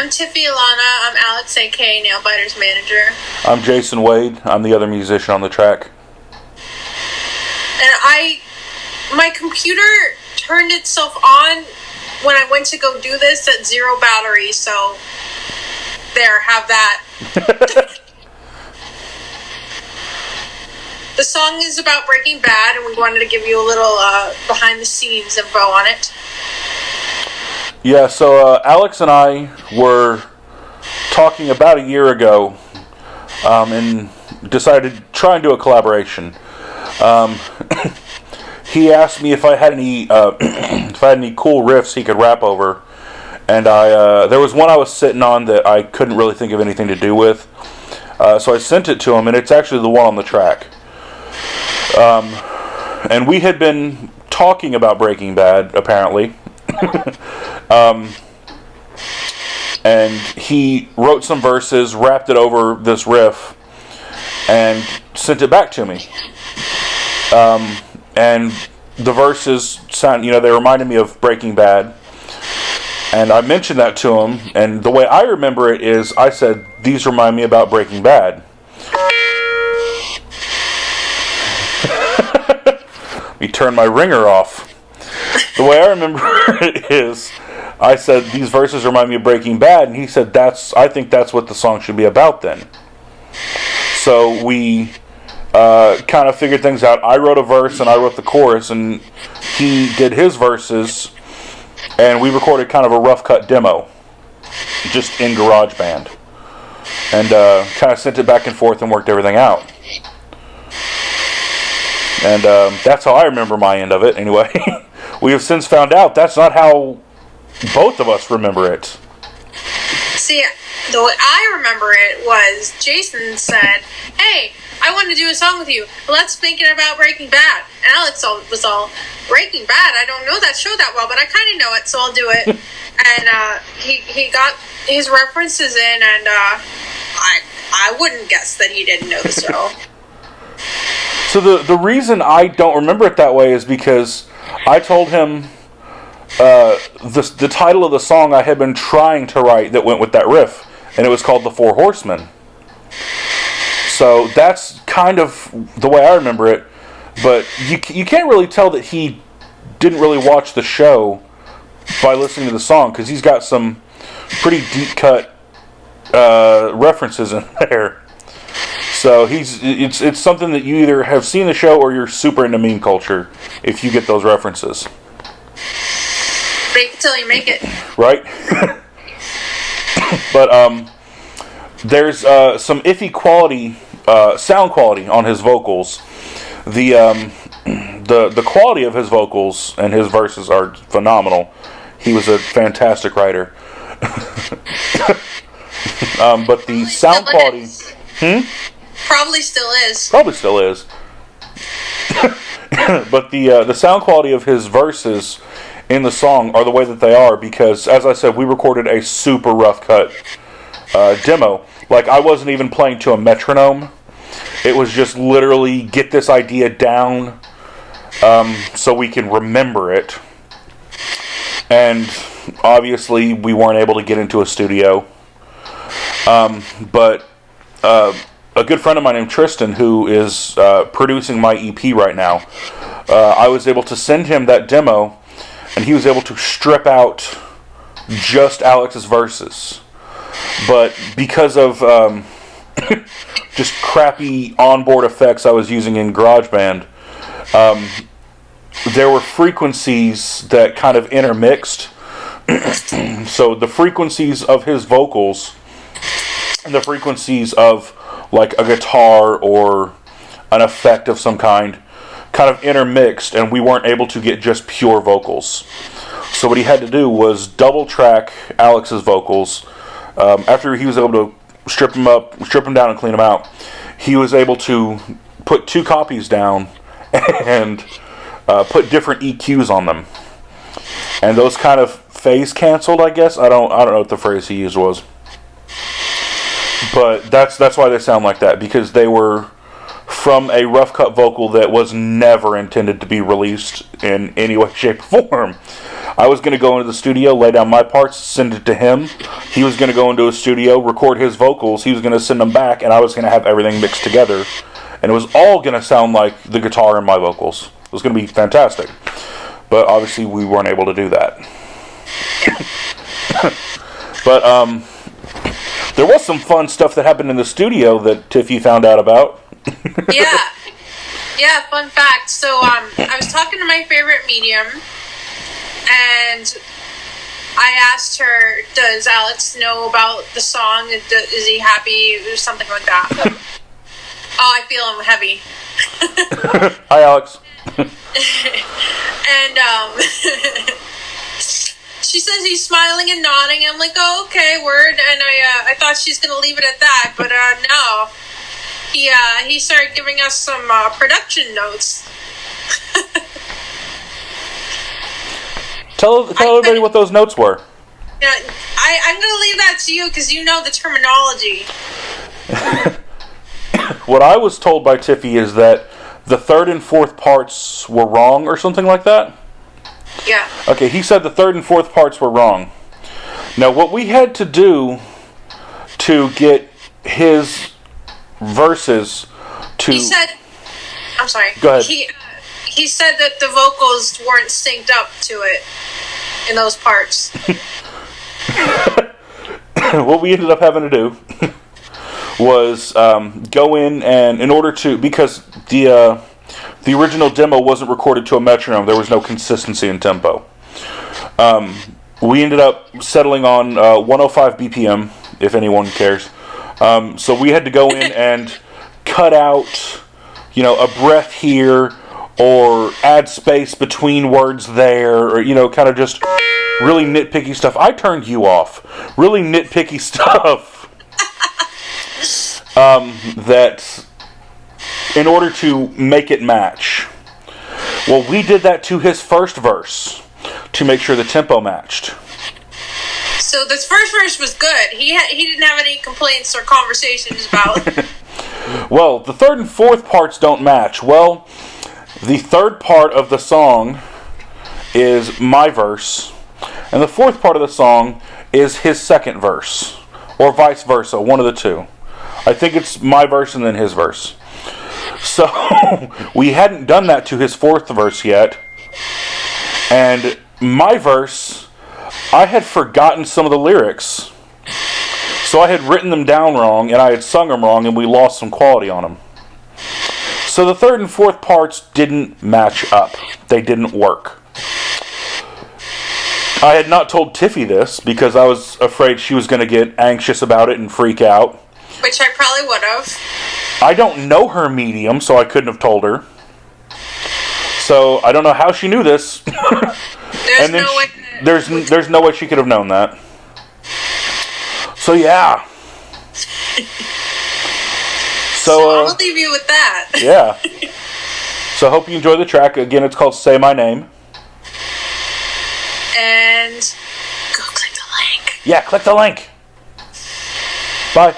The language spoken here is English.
I'm Tiffy Alana. I'm Alex, a.k.a. Nailbiter's manager. I'm Jason Wade. I'm the other musician on the track. And my computer turned itself on when I went to go do this at 0 battery, so there, have that. The song is about Breaking Bad, and we wanted to give you a little behind-the-scenes info on it. Yeah, so Alex and I were talking about a year ago and decided to try and do a collaboration. He asked me if I had any cool riffs he could rap over, and there was one I was sitting on that I couldn't really think of anything to do with, so I sent it to him, and it's actually the one on the track. And we had been talking about Breaking Bad, apparently. And he wrote some verses, rapped it over this riff, and sent it back to me. And the verses sound, they reminded me of Breaking Bad. And I mentioned that to him, and the way I remember it is, I said, these remind me about Breaking Bad. Let me turn my ringer off. The way I remember it is, I said, these verses remind me of Breaking Bad, and he said, I think that's what the song should be about then. So we kind of figured things out. I wrote a verse, and I wrote the chorus, and he did his verses, and we recorded kind of a rough cut demo, just in GarageBand, and kind of sent it back and forth and worked everything out. And that's how I remember my end of it, anyway. We have since found out that's not how both of us remember it. See, the way I remember it was Jason said, hey, I want to do a song with you. Let's make it about Breaking Bad. And Alex was all, Breaking Bad? I don't know that show that well, but I kind of know it, so I'll do it. And he got his references in, and I wouldn't guess that he didn't know the show. So the reason I don't remember it that way is because I told him the title of the song I had been trying to write that went with that riff, and it was called The Four Horsemen. So that's kind of the way I remember it, but you can't really tell that he didn't really watch the show by listening to the song, because he's got some pretty deep cut references in there. So it's something that you either have seen the show or you're super into meme culture if you get those references. Fake it till you make it. Right? But there's some iffy quality, sound quality on his vocals. The quality of his vocals and his verses are phenomenal. He was a fantastic writer. But the sound quality... Probably still is. Probably still is. But the sound quality of his verses in the song are the way that they are because, as I said, we recorded a super rough cut demo. Like, I wasn't even playing to a metronome. It was just literally get this idea down so we can remember it. And obviously we weren't able to get into a studio. But a good friend of mine named Tristan, who is producing my EP right now, I was able to send him that demo, and he was able to strip out just Alex's verses. But because of just crappy onboard effects I was using in GarageBand, there were frequencies that kind of intermixed. So the frequencies of his vocals and the frequencies of like a guitar or an effect of some kind of intermixed, and we weren't able to get just pure vocals. So what he had to do was double track Alex's vocals. After he was able to strip them down and clean them out, he was able to put 2 copies down and put different EQs on them. And those kind of phase canceled, I guess. I don't know what the phrase he used was. But that's why they sound like that, because they were from a rough cut vocal that was never intended to be released in any way, shape, or form. I was going to go into the studio, lay down my parts, send it to him. He was going to go into a studio, record his vocals. He was going to send them back, and I was going to have everything mixed together. And it was all going to sound like the guitar and my vocals. It was going to be fantastic. But obviously we weren't able to do that. But there was some fun stuff that happened in the studio that Tiffy found out about. Yeah, fun fact. So I was talking to my favorite medium, and I asked her, does Alex know about the song? Is he happy? Or something like that. Oh, I feel him heavy. Hi, Alex. And she says he's smiling and nodding. I'm like, oh, okay, word. And I thought she's gonna leave it at that, but no. He started giving us some production notes. Tell everybody what those notes were. Yeah, I'm gonna leave that to you because you know the terminology. What I was told by Tiffy is that the third and fourth parts were wrong or something like that. Yeah. Okay, he said the third and fourth parts were wrong. Now, what we had to do to get his verses to... He said... I'm sorry. Go ahead. He said that the vocals weren't synced up to it in those parts. What we ended up having to do was go in and, in order to... Because the original demo wasn't recorded to a metronome. There was no consistency in tempo. We ended up settling on 105 BPM, if anyone cares. So we had to go in and cut out, a breath here, or add space between words there, or, kind of just really nitpicky stuff. I turned you off. Really nitpicky stuff. That, in order to make it match. Well, we did that to his first verse to make sure the tempo matched. So this first verse was good. He didn't have any complaints or conversations about. Well, the third and fourth parts don't match. Well, the third part of the song is my verse, and the fourth part of the song is his second verse, or vice versa, one of the two. I think it's my verse and then his verse. So, we hadn't done that to his fourth verse yet. And my verse, I had forgotten some of the lyrics. So I had written them down wrong, and I had sung them wrong, and we lost some quality on them. So the third and fourth parts didn't match up. They didn't work. I had not told Tiffy this, because I was afraid she was going to get anxious about it and freak out. Which I probably would have. I don't know her medium, so I couldn't have told her. So I don't know how she knew this. There's no way. There's no way she could have known that. So yeah. So I'll leave you with that. Yeah. So I hope you enjoy the track. Again, it's called "Say My Name." And go click the link. Yeah, click the link. Bye.